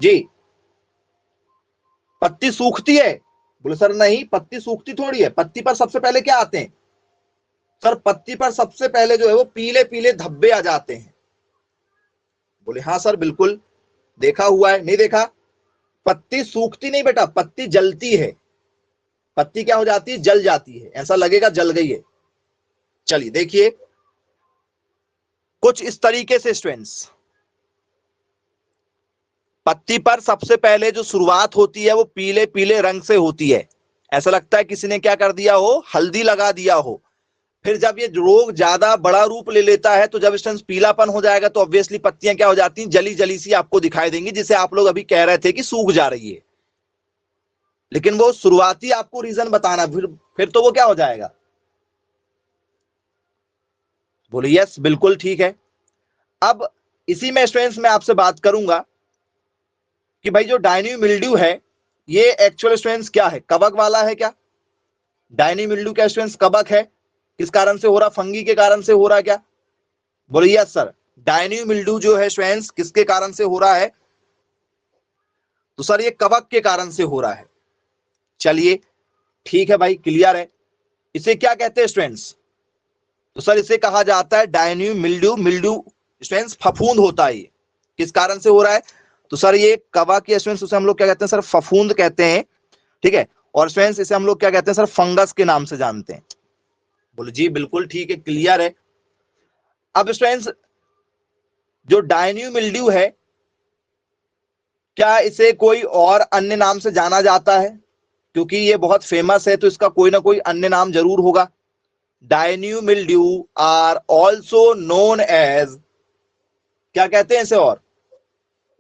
S1: जी, पत्ती सूखती है? बोले सर नहीं, पत्ती सूखती थोड़ी है, पत्ती पर सबसे पहले क्या आते हैं सर? पत्ती पर सबसे पहले जो है वो पीले पीले धब्बे आ जाते हैं। बोले हाँ सर बिल्कुल, देखा हुआ है। नहीं देखा? पत्ती सूखती नहीं बेटा, पत्ती जलती है। पत्ती क्या हो जाती है? जल जाती है, ऐसा लगेगा जल गई है। चलिए देखिए कुछ इस तरीके से स्टूडेंट्स, पत्ती पर सबसे पहले जो शुरुआत होती है वो पीले पीले रंग से होती है। ऐसा लगता है किसी ने क्या कर दिया हो, हल्दी लगा दिया हो। फिर जब ये रोग ज्यादा बड़ा रूप ले लेता है तो जब स्टूडेंट्स पीलापन हो जाएगा तो ऑब्वियसली पत्तियां क्या हो जाती हैं? जली जली सी आपको दिखाई देंगी, जिसे आप लोग अभी कह रहे थे कि सूख जा रही है। लेकिन वो शुरुआती आपको रीजन बताना, फिर तो वो क्या हो जाएगा? बोले यस बिल्कुल ठीक है। अब इसी में स्टूडेंट्स मैं आपसे बात करूंगा कि भाई जो डायन्यू मिल्ड्यू है ये एक्चुअल स्टूडेंट्स क्या है? कवक वाला है क्या? डायन्यू मिल्ड्यू क्या स्टूडेंट्स कवक है? किस कारण से हो रहा? फंगी के कारण से हो रहा क्या? बोले यस सर, डायन्यू मिल्ड्यू जो है स्टूडेंट्स किसके कारण से हो रहा है? तो सर ये कवक के कारण से हो रहा है। चलिए ठीक है भाई, क्लियर है। इसे क्या कहते हैं स्टूडेंट्स? तो सर इसे कहा जाता है डायन्यू मिल्ड्यू। मिल्ड्यू स्टूडेंट्स फफूंद होता है। ये किस कारण से हो रहा है? तो सर ये कवक के स्टूडेंट्स, उसे हम लोग क्या कहते हैं सर? फफूंद कहते हैं, ठीक है। और स्टूडेंट्स इसे हम लोग क्या कहते हैं सर? फंगस के नाम से जानते हैं। बोले जी बिल्कुल ठीक है, क्लियर है। अब स्टूडेंट्स जो डायन्यू मिल्ड्यू है क्या इसे कोई और अन्य नाम से जाना जाता है? क्योंकि ये बहुत फेमस है तो इसका कोई ना कोई अन्य नाम जरूर होगा। Downy mildew are also known as, क्या कहते हैं इसे? और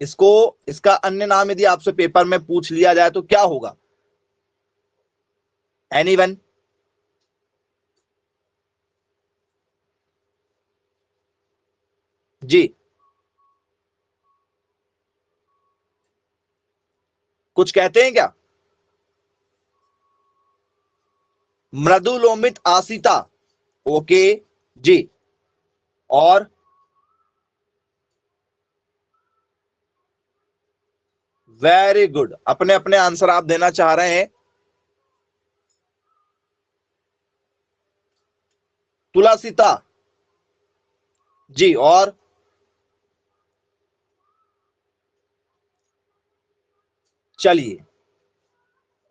S1: इसको, इसका अन्य नाम यदि आपसे पेपर में पूछ लिया जाए तो क्या होगा? एनीवन? जी, कुछ कहते हैं क्या? मृदुलोमित आसिता। ओके जी, और वेरी गुड, अपने अपने आंसर आप देना चाह रहे हैं। तुलासिता जी, और चलिए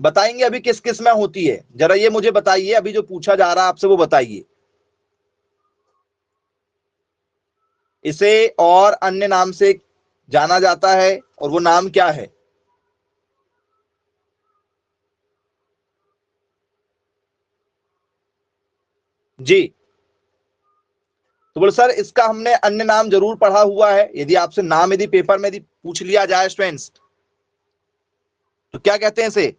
S1: बताएंगे अभी किस किस में होती है, जरा ये मुझे बताइए, अभी जो पूछा जा रहा है आपसे वो बताइए। इसे और अन्य नाम से जाना जाता है, और वो नाम क्या है? जी, तो बोले सर इसका हमने अन्य नाम जरूर पढ़ा हुआ है। यदि आपसे नाम यदि पेपर में यदि पूछ लिया जाए स्टूडेंट्स, तो क्या कहते हैं इसे?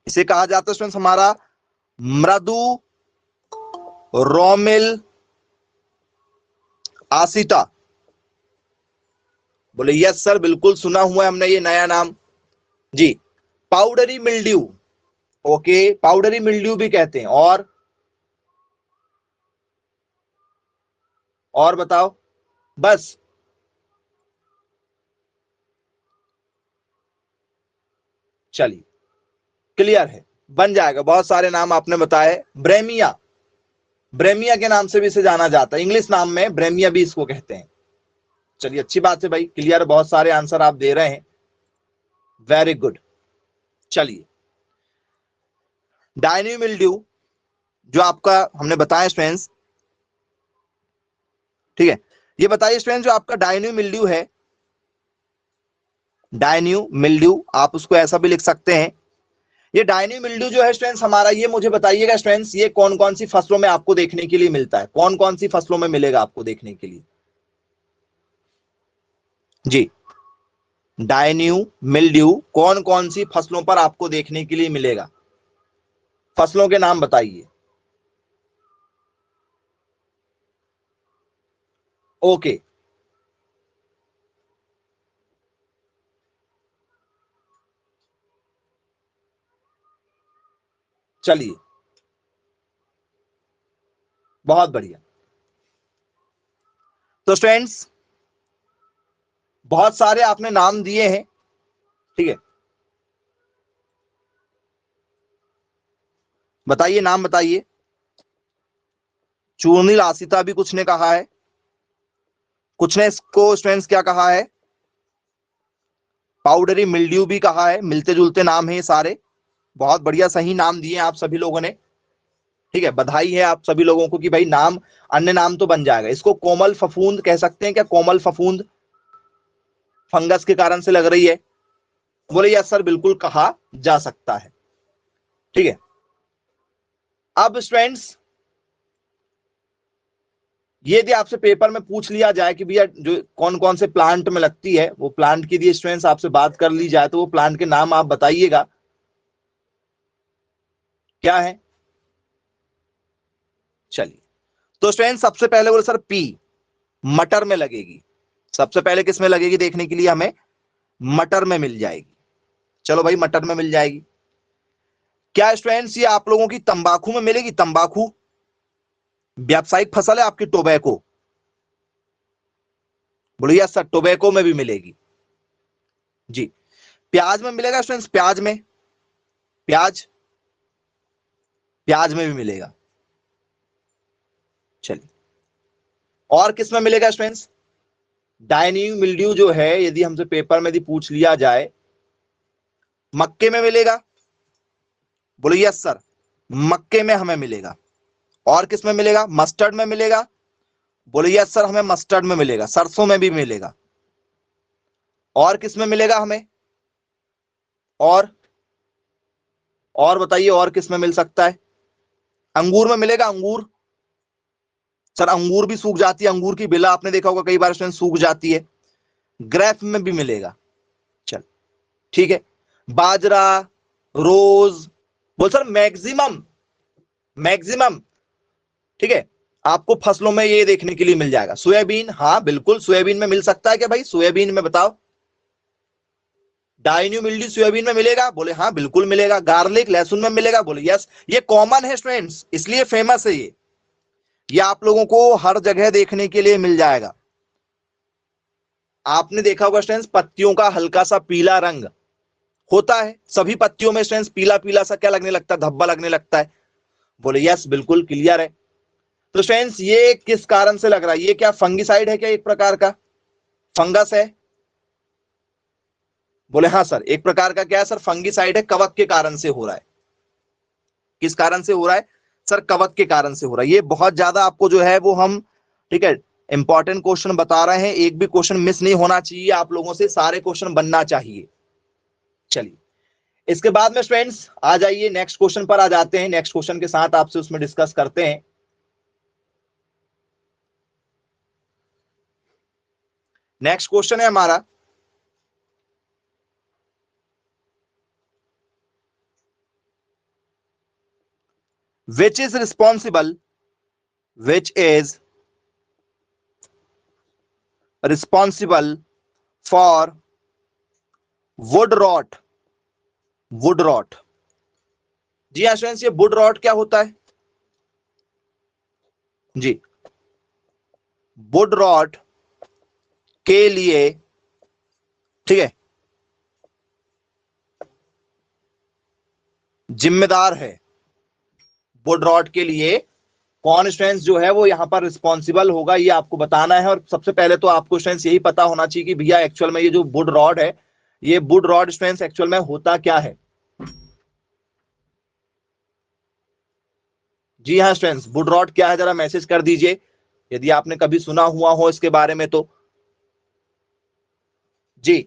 S1: इसे कहा जाता है स्टूडेंट्स हमारा मृदु रोमिल आसिता। बोले यस सर, बिल्कुल सुना हुआ है हमने ये नया नाम। जी, powdery mildew, okay, powdery mildew भी कहते हैं। और बताओ, बस चलिए क्लियर है, बन जाएगा। बहुत सारे नाम आपने बताए। ब्रेमिया, ब्रेमिया के नाम से भी इसे जाना जाता है, इंग्लिश नाम में ब्रेमिया भी इसको कहते हैं। चलिए अच्छी बात है भाई, क्लियर, बहुत सारे आंसर आप दे रहे हैं, वेरी गुड। चलिए डायनी मिल्ड्यू जो आपका हमने बताया स्टूडेंट्स, ठीक है, ये बताइए स्टूडेंट्स जो आपका डायनी मिल्ड्यू है, डायन्यू मिल्ड्यू आप उसको ऐसा भी लिख सकते हैं। ये डायन्यू मिल्ड्यू जो है स्टूडेंट्स हमारा, ये मुझे बताइएगा स्टूडेंट्स, ये कौन कौन सी फसलों में आपको देखने के लिए मिलता है? कौन कौन सी फसलों में मिलेगा आपको देखने के लिए? जी, डायन्यू मिल्ड्यू कौन कौन सी फसलों पर आपको देखने के लिए मिलेगा? फसलों के नाम बताइए। ओके, चलिए बहुत बढ़िया। तो स्टूडेंट्स बहुत सारे आपने नाम दिए हैं, ठीक है, बताइए नाम बताइए। चूर्णिल आसिता भी कुछ ने कहा है, कुछ ने इसको स्टूडेंट्स क्या कहा है? पाउडरी मिल्ड्यू भी कहा है। मिलते जुलते नाम है ये सारे, बहुत बढ़िया सही नाम दिए आप सभी लोगों ने, ठीक है, बधाई है आप सभी लोगों को कि भाई नाम, अन्य नाम तो बन जाएगा। इसको कोमल फफूंद कह सकते हैं क्या? कोमल फफूंद फंगस के कारण से लग रही है? बोले यस सर, बिल्कुल कहा जा सकता है, ठीक है। अब स्टूडेंट्स ये यदि आपसे पेपर में पूछ लिया जाए कि भैया जो कौन कौन से प्लांट में लगती है, वो प्लांट की यदि स्टूडेंट्स आपसे बात कर ली जाए, तो वो प्लांट के नाम आप बताइएगा क्या है। चलिए, तो स्टूडेंट्स सबसे पहले बोले सर पी, मटर में लगेगी। सबसे पहले किस में लगेगी देखने के लिए हमें? मटर में मिल जाएगी। चलो भाई मटर में मिल जाएगी। क्या स्टूडेंट्स ये आप लोगों की तंबाकू में मिलेगी? तंबाकू व्यावसायिक फसल है आपकी, टोबैको। बोलिए सर, टोबैको में भी मिलेगी जी। प्याज में मिलेगा स्टूडेंट्स? प्याज में, प्याज, प्याज में भी मिलेगा। चलिए, और किस में मिलेगा स्टूडेंट्स? डायनिंग मिल्ड्यू जो है यदि हमसे पेपर में यदि पूछ लिया जाए, मक्के में मिलेगा। बोलिए यस सर, मक्के में हमें मिलेगा। और किस में मिलेगा? मस्टर्ड में मिलेगा। बोलिए यस सर, हमें मस्टर्ड में मिलेगा। सरसों में भी मिलेगा। और किस में मिलेगा हमें? और बताइए और किस में मिल सकता है? अंगूर में मिलेगा। अंगूर, सर अंगूर भी सूख जाती है, अंगूर की बिला आपने देखा होगा कई बार स्टूडेंट सूख जाती है। ग्रेप में भी मिलेगा। चल ठीक है, बाजरा, रोज, बोल सर मैक्सिमम, मैक्सिमम, ठीक है, आपको फसलों में ये देखने के लिए मिल जाएगा। सोयाबीन, हाँ बिल्कुल सोयाबीन में मिल सकता है क्या भाई? सोयाबीन में बताओ, डाइन्यू मिल्ड्यू सोयाबीन में मिलेगा? बोले हाँ बिल्कुल मिलेगा। गार्लिक, लहसुन में मिलेगा? बोले यस। ये कॉमन है स्टूडेंट्स, इसलिए फेमस है ये। ये आप लोगों को हर जगह देखने के लिए मिल जाएगा। आपने देखा होगा स्टूडेंट्स, पत्तियों का हल्का सा पीला रंग होता है, सभी पत्तियों में स्टूडेंट्स पीला पीला सा क्या लगने लगता है, धब्बा लगने लगता है। बोले यस, बिल्कुल क्लियर है। तो स्टूडेंट्स ये किस कारण से लग रहा है, ये क्या फंगिसाइड है क्या, एक प्रकार का फंगस है? बोले हाँ सर, एक प्रकार का क्या है सर, फंगिसाइड है, कवक के कारण से हो रहा है। किस कारण से हो रहा है सर, कवक के कारण से हो रहा है। ये बहुत ज्यादा आपको जो है वो हम, ठीक है, इंपॉर्टेंट क्वेश्चन बता रहे हैं, एक भी क्वेश्चन मिस नहीं होना चाहिए आप लोगों से, सारे क्वेश्चन बनना चाहिए। चलिए इसके बाद में स्टूडेंट्स आ जाइए नेक्स्ट क्वेश्चन पर आ जाते हैं, नेक्स्ट क्वेश्चन के साथ आपसे उसमें डिस्कस करते हैं। नेक्स्ट क्वेश्चन है हमारा, which is responsible for wood rot। जी हाँ स्टूडेंट्स, ये वुड रॉट क्या होता है जी, वुड रॉट के लिए, ठीक है, जिम्मेदार है। वुड रॉट के लिए कौन स्टूडेंट्स जो है वो यहाँ पर रिस्पॉन्सिबल होगा, ये आपको बताना है। और सबसे पहले तो आपको स्टूडेंट्स यही पता होना चाहिए कि भैया एक्चुअल में ये जो वुड रॉड है, ये वुड रॉड स्टूडेंट्स एक्चुअल में होता क्या है। जी हाँ स्टूडेंट्स, वुड रॉड क्या है, जरा मैसेज कर दीजिए यदि आपने कभी सुना हुआ हो इसके बारे में तो। जी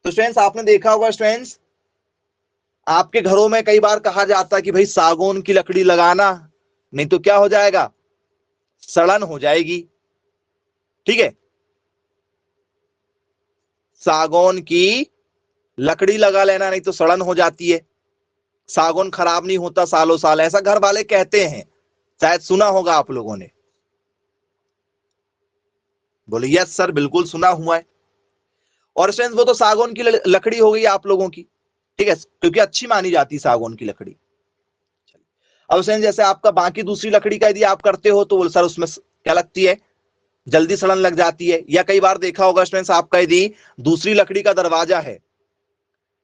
S1: तो स्टूडेंट्स आपने देखा होगा स्टूडेंट्स, आपके घरों में कई बार कहा जाता है कि भाई सागौन की लकड़ी लगाना, नहीं तो क्या हो जाएगा, सड़न हो जाएगी। ठीक है, सागौन की लकड़ी लगा लेना, नहीं तो सड़न हो जाती है। सागौन खराब नहीं होता सालों साल, ऐसा घर वाले कहते हैं, शायद सुना होगा आप लोगों ने। बोले यस सर, बिल्कुल सुना हुआ है। और स्टूडेंट्स वो तो सागौन की लकड़ी हो गई आप लोगों की, ठीक है, क्योंकि अच्छी मानी जाती है सागौन की लकड़ी। अब स्टूडेंट्स जैसे आपका बाकी दूसरी लकड़ी का यदि आप करते हो तो बोले सर उसमें क्या लगती है, जल्दी सड़न लग जाती है। या कई बार देखा होगा स्टूडेंट्स, आपका यदि दूसरी लकड़ी का दरवाजा है,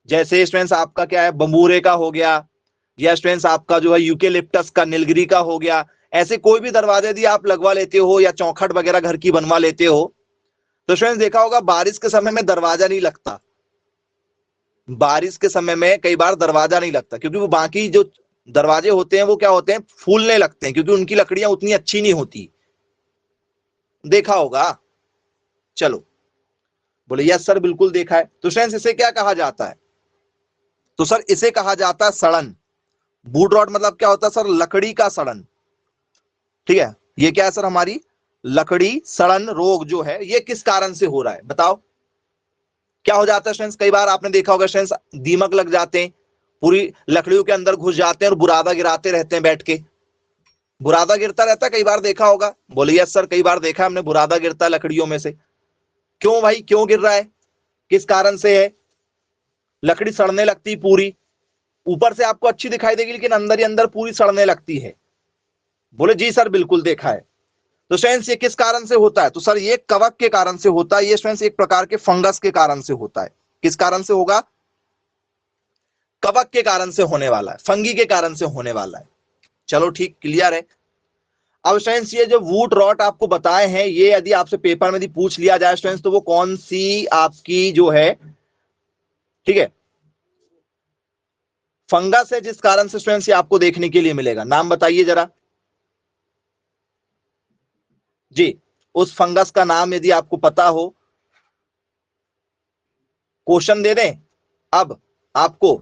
S1: जैसे स्टूडेंट्स आपका क्या है, बंबूरे का हो गया, या स्टूडेंट्स आपका जो है यूकेलिप्टस का, नीलगिरी का हो गया, ऐसे कोई भी दरवाजे यदि आप लगवा लेते हो या चौखट वगैरह घर की बनवा लेते हो, तो स्टूडेंट्स देखा होगा बारिश के समय में दरवाजा नहीं लगता। बारिश के समय में कई बार दरवाजा नहीं लगता, क्योंकि वो बाकी जो दरवाजे होते हैं वो क्या होते हैं, फूलने लगते हैं, क्योंकि उनकी लकड़ियां उतनी अच्छी नहीं होती, देखा होगा। चलो, बोले यस सर, बिल्कुल देखा है। तो स्टूडेंट्स इसे क्या कहा जाता है, तो सर इसे कहा जाता है सड़न। वुड रॉट मतलब क्या होता है सर, लकड़ी का सड़न। ठीक है, ये क्या है सर, हमारी लकड़ी सड़न रोग जो है ये किस कारण से हो रहा है, बताओ क्या हो जाता है स्टूडेंट्स। कई बार आपने देखा होगा स्टूडेंट्स, दीमक लग जाते हैं, पूरी लकड़ियों के अंदर घुस जाते हैं और बुरादा गिराते रहते हैं बैठ के, बुरादा गिरता रहता है, कई बार देखा होगा। बोले यस सर, कई बार देखा हमने, बुरादा गिरता है लकड़ियों में से। क्यों भाई, क्यों गिर रहा है, किस कारण से है, लकड़ी सड़ने लगती पूरी, ऊपर से आपको अच्छी दिखाई देगी लेकिन अंदर ही अंदर पूरी सड़ने लगती है। बोले जी सर, बिल्कुल देखा है। तो स्टूडेंट्स ये किस कारण से होता है, तो सर ये कवक के कारण से होता है। ये स्टूडेंट्स एक प्रकार के फंगस के कारण से होता है। किस कारण से होगा, कवक के कारण से होने वाला है, फंगी के कारण से होने वाला है। चलो ठीक, क्लियर है। अब स्टूडेंट्स ये जो वुड रॉट आपको बताए हैं, ये यदि आपसे पेपर में यदि पूछ लिया जाए स्टूडेंट्स, तो वो कौन सी आपकी जो है, ठीक है, फंगस है जिस कारण से स्टूडेंट्स ये आपको देखने के लिए मिलेगा, नाम बताइए जरा। जी, उस फंगस का नाम यदि आपको पता हो, क्वेश्चन दे दें अब आपको।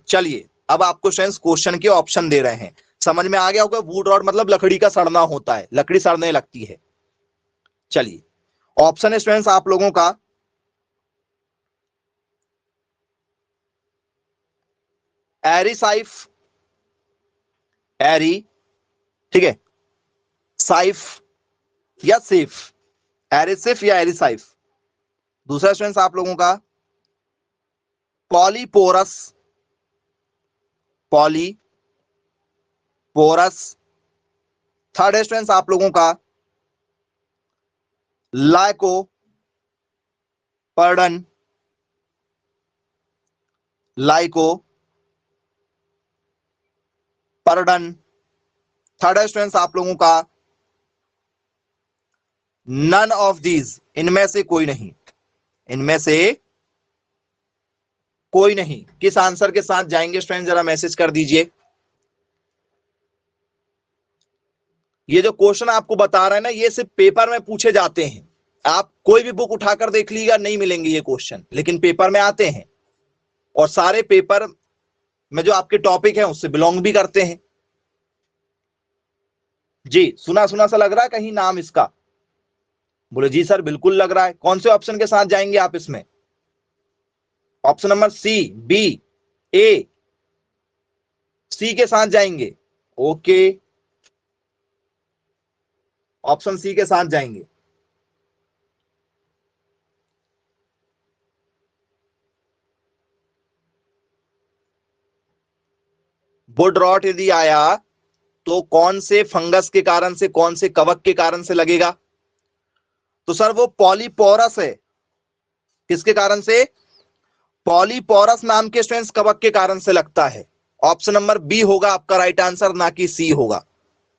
S1: चलिए अब आपको स्टूडेंट्स क्वेश्चन के ऑप्शन दे रहे हैं, समझ में आ गया होगा। वुड रॉट मतलब लकड़ी का सड़ना होता है, लकड़ी सड़ने लगती है। चलिए ऑप्शन है स्टूडेंट्स आप लोगों का, एरिसाइफ, एरी, ठीक है, साइफ या सेफ, एरिसिफ या एरिसाइफ। दूसरा स्टूडेंट्स आप लोगों का पॉलीपोरस, पॉलीपोरस, थर्ड है स्टूडेंट्स आप लोगों का लाइको पर्डन, लाइको पर्डन। थर्ड है स्टूडेंट्स आप लोगों का नन ऑफ दीज, इनमें से कोई नहीं, इनमें से कोई नहीं। किस आंसर के साथ जाएंगे स्टूडेंट, जरा मैसेज कर दीजिए। ये जो क्वेश्चन आपको बता रहे हैं ना, ये सिर्फ पेपर में पूछे जाते हैं। आप कोई भी बुक उठाकर देख लीजिएगा, नहीं मिलेंगे ये क्वेश्चन, लेकिन पेपर में आते हैं और सारे पेपर में जो आपके टॉपिक है उससे बिलोंग भी करते हैं। जी, सुना सुना सा लग रहा है कहीं नाम इसका? बोले जी सर बिल्कुल लग रहा है। कौन से ऑप्शन के साथ जाएंगे आप इसमें? ऑप्शन नंबर सी, बी, ए, सी के साथ जाएंगे। ओके, ऑप्शन सी के साथ जाएंगे। वुड रॉट यदि आया तो कौन से फंगस के कारण से, कौन से कवक के कारण से लगेगा? तो सर वो पॉलीपोरस है। किसके कारण से? पॉलीपोरस नाम के स्टूडेंट्स कवक के कारण से लगता है। ऑप्शन नंबर बी होगा आपका राइट आंसर, ना कि सी होगा।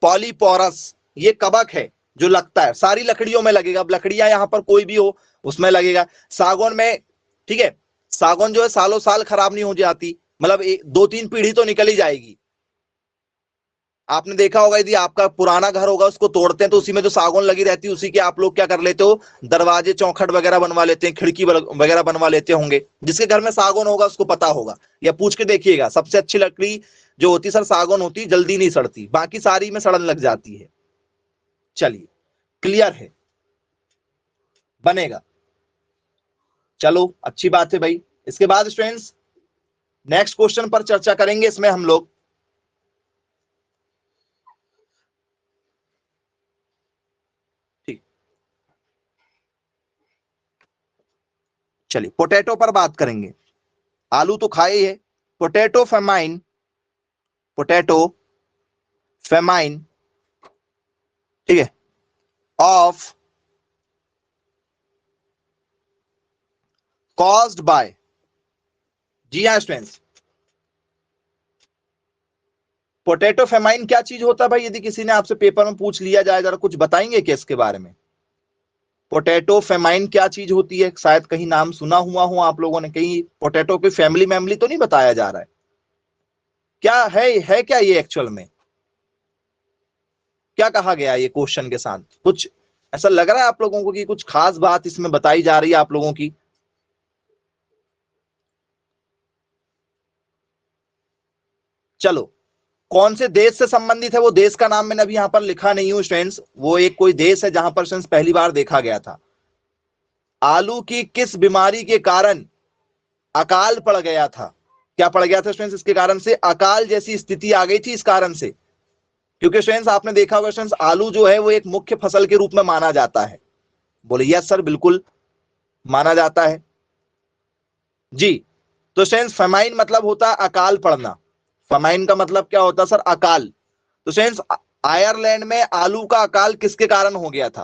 S1: पॉलीपोरस ये कवक है जो लगता है, सारी लकड़ियों में लगेगा। अब लकड़ियां यहां पर कोई भी हो उसमें लगेगा। सागौन में, ठीक है, सागौन जो है सालों साल खराब नहीं हो जाती, मतलब 2-3 पीढ़ी तो निकल ही जाएगी। आपने देखा होगा यदि आपका पुराना घर होगा उसको तोड़ते हैं तो उसी में जो सागौन लगी रहती है उसी के आप लोग क्या कर लेते हो, दरवाजे चौखट वगैरह बनवा लेते हैं, खिड़की वगैरह बनवा लेते होंगे। जिसके घर में सागौन होगा उसको पता होगा, या पूछ के देखिएगा। सबसे अच्छी लकड़ी जो होती सर सागौन होती, जल्दी नहीं सड़ती, बाकी सारी में सड़न लग जाती है। चलिए क्लियर है, बनेगा। चलो अच्छी बात है भाई। इसके बाद स्टूडेंट्स नेक्स्ट क्वेश्चन पर चर्चा करेंगे। इसमें हम लोग चलिए पोटैटो पर बात करेंगे। आलू तो खाए ही है। पोटैटो फेमाइन, पोटैटो फेमाइन, ठीक है, ऑफ कॉज्ड बाय। जी हाँ स्टूडेंट्स, पोटैटो फेमाइन क्या चीज होता है भाई? यदि किसी ने आपसे पेपर में पूछ लिया जाए, जरा कुछ बताएंगे क्या इसके बारे में? पोटैटो फेमाइन क्या चीज होती है? शायद कहीं नाम सुना हुआ हो आप लोगों ने, कहीं पोटैटो की फैमिली तो नहीं बताया जा रहा है। क्या है क्या ये एक्चुअल में? क्या कहा गया ये क्वेश्चन के साथ? कुछ ऐसा लग रहा है आप लोगों को कि कुछ खास बात इसमें बताई जा रही है आप लोगों की? चलो, कौन से देश से संबंधित है वो देश का नाम मैंने अभी यहां पर लिखा नहीं हूं स्टूडेंट्स। वो एक कोई देश है जहां पर स्टूडेंट्स पहली बार देखा गया था। आलू की किस बीमारी के कारण अकाल पड़ गया था? क्या पड़ गया था स्टूडेंट्स? इसके कारण से अकाल जैसी स्थिति आ गई थी इस कारण से। क्योंकि स्टूडेंट्स आपने देखा होगा स्टूडेंट्स, आलू जो है वो एक मुख्य फसल के रूप में माना जाता है। बोले यस सर बिल्कुल माना जाता है जी। तो स्टूडेंट्स फेमाइन मतलब होता है अकाल पड़ना। फेमाइन का मतलब क्या होता है सर? अकाल। तो स्टूडेंट्स आयरलैंड में आलू का अकाल किसके कारण हो गया था?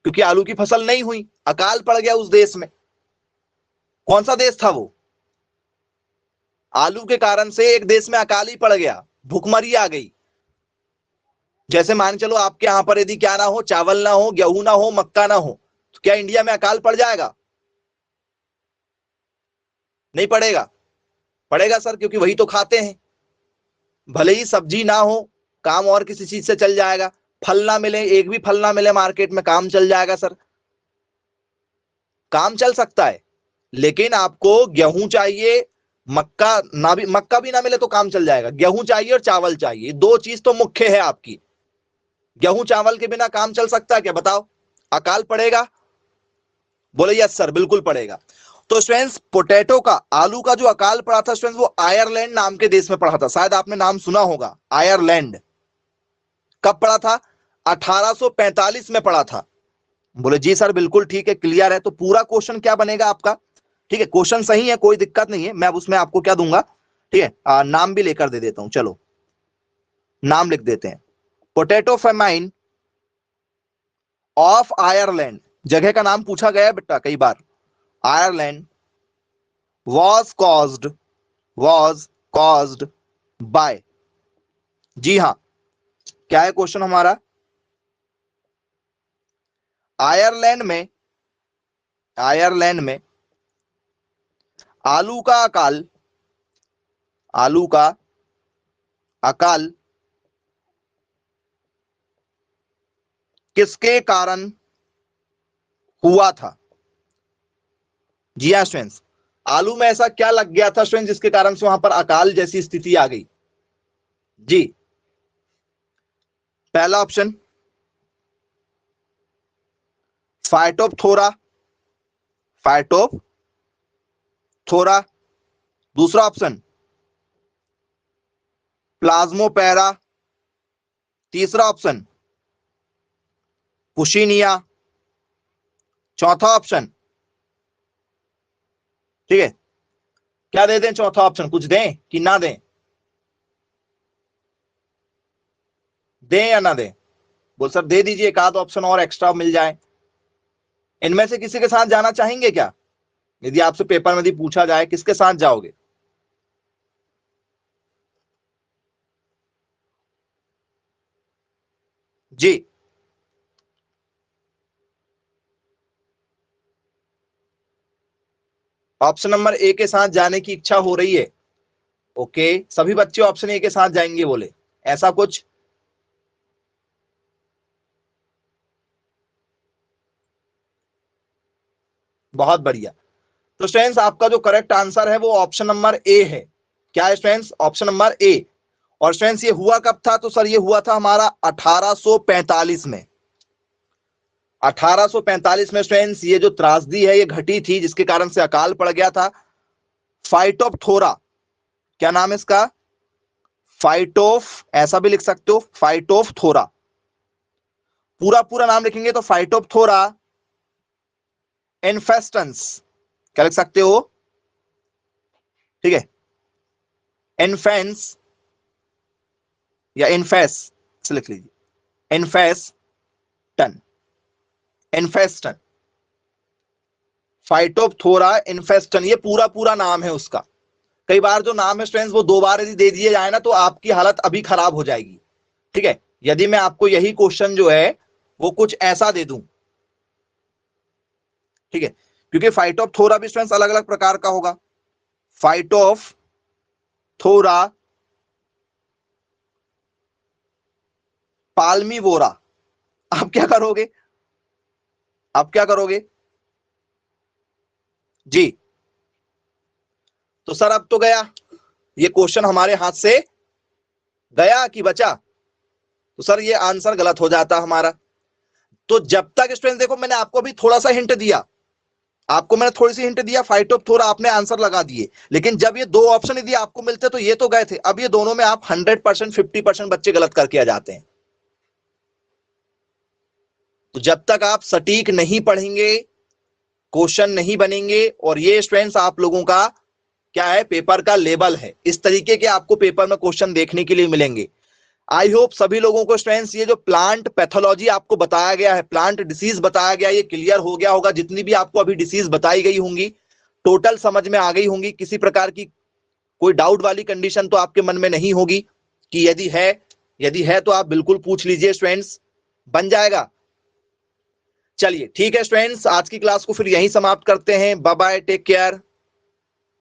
S1: क्योंकि आलू की फसल नहीं हुई, अकाल पड़ गया उस देश में। कौन सा देश था वो? आलू के कारण से एक देश में अकाल ही पड़ गया, भूखमरी आ गई। जैसे मान चलो आपके यहां पर यदि क्या ना हो, चावल ना हो, गेहूं ना हो, मक्का ना हो, तो क्या इंडिया में अकाल पड़ जाएगा? नहीं पड़ेगा? पड़ेगा सर, क्योंकि वही तो खाते हैं। भले ही सब्जी ना हो, काम और किसी चीज से चल जाएगा। फल ना मिले, एक भी फल ना मिले मार्केट में, काम चल जाएगा सर। काम चल सकता है, लेकिन आपको गेहूं चाहिए, मक्का भी ना मिले तो काम चल जाएगा। गेहूं चाहिए और चावल चाहिए, दो चीज तो मुख्य है आपकी। गेहूं चावल के बिना काम चल सकता है क्या? बताओ। अकाल पड़ेगा? बोले यस सर बिल्कुल पड़ेगा। तो स्टूडेंट्स पोटैटो का, आलू का जो अकाल पड़ा था स्टूडेंट्स, वो आयरलैंड नाम के देश में पड़ा था। शायद आपने नाम सुना होगा, आयरलैंड। कब पड़ा था? 1845 में पड़ा था। बोले जी सर बिल्कुल ठीक है, क्लियर है। तो पूरा क्वेश्चन क्या बनेगा आपका? ठीक है, क्वेश्चन सही है, कोई दिक्कत नहीं है। मैं अब उसमें आपको क्या दूंगा, ठीक है, नाम भी लेकर दे देता हूं। चलो नाम लिख देते हैं। पोटैटो फेमाइन ऑफ आयरलैंड, जगह का नाम पूछा गया है बेटा कई बार, आयरलैंड, was caused by, जी हां, क्या है क्वेश्चन हमारा, आयरलैंड में आलू का अकाल किसके कारण हुआ था। जी हाँ स्टूडेंट्स, आलू में ऐसा क्या लग गया था स्टूडेंट्स जिसके कारण से वहां पर अकाल जैसी स्थिति आ गई। जी, पहला ऑप्शन फाइटोप्थोरा, दूसरा ऑप्शन प्लाज्मोपेरा, तीसरा ऑप्शन पुशीनिया, चौथा ऑप्शन, ठीक है, क्या दे दें चौथा ऑप्शन, कुछ दें कि ना दें, दें या ना दें, बोल सर दे दीजिए, एक आध ऑप्शन और एक्स्ट्रा मिल जाए। इनमें से किसी के साथ जाना चाहेंगे क्या, यदि आपसे पेपर में यदि पूछा जाए किसके साथ जाओगे। जी, ऑप्शन नंबर ए के साथ जाने की इच्छा हो रही है। ओके, सभी बच्चे ऑप्शन ए के साथ जाएंगे बोले, ऐसा कुछ, बहुत बढ़िया। तो स्टूडेंट्स आपका जो करेक्ट आंसर है वो ऑप्शन नंबर ए है। क्या है स्टूडेंट्स, ऑप्शन नंबर ए। और स्टूडेंट्स ये हुआ कब था, तो सर ये हुआ था हमारा 1845 में। 1845 में स्टूडेंट्स ये जो त्रासदी है ये घटी थी जिसके कारण से अकाल पड़ गया था। फाइटोप्थोरा, क्या नाम है इसका, ऐसा भी लिख सकते हो, फाइटोप्थोरा, पूरा पूरा नाम लिखेंगे तो फाइटोप्थोरा इन्फेस्टेंस, क्या लिख सकते हो, ठीक है, इन्फेंस या इन्फेस से लिख लीजिए, इन्फेस्टन, फाइटोप्थोरा इन्फेस्टन, ये पूरा पूरा नाम है उसका। कई बार जो नाम है स्टूडेंट्स वो दो बार यदि दे दिए जाए ना तो आपकी हालत अभी खराब हो जाएगी। ठीक है, यदि मैं आपको यही क्वेश्चन जो है वो कुछ ऐसा दे दूं, ठीक है, क्योंकि फाइटोप्थोरा भी स्टूडेंट्स अलग अलग प्रकार का होगा। फाइटोप्थोरा पाल्मीवोरा, आप क्या करोगे, जी, तो सर अब तो गया ये क्वेश्चन, हमारे हाथ से गया कि बचा, तो सर ये आंसर गलत हो जाता हमारा। तो जब तक स्टूडेंट देखो मैंने आपको अभी थोड़ा सा हिंट दिया, थोड़ी सी हिंट दिया, फाइटोप्थोरा आपने आंसर लगा दिए, लेकिन जब ये दो ऑप्शन यदि आपको मिलते तो ये तो गए थे, अब ये दोनों में आप 100% 50% बच्चे गलत करके आ जाते हैं। तो जब तक आप सटीक नहीं पढ़ेंगे क्वेश्चन नहीं बनेंगे, और ये स्टूडेंट्स आप लोगों का क्या है, पेपर का लेवल है, इस तरीके के आपको पेपर में क्वेश्चन देखने के लिए मिलेंगे। आई होप सभी लोगों को स्टूडेंट्स ये जो प्लांट पैथोलॉजी आपको बताया गया है, प्लांट डिसीज बताया गया, ये क्लियर हो गया होगा। जितनी भी आपको अभी डिसीज बताई गई होंगी टोटल समझ में आ गई होंगी, किसी प्रकार की कोई डाउट वाली कंडीशन तो आपके मन में नहीं होगी कि यदि है तो आप बिल्कुल पूछ लीजिए स्टूडेंट्स, बन जाएगा। चलिए ठीक है स्टूडेंट्स, आज की क्लास को फिर यहीं समाप्त करते हैं। Bye bye, take care.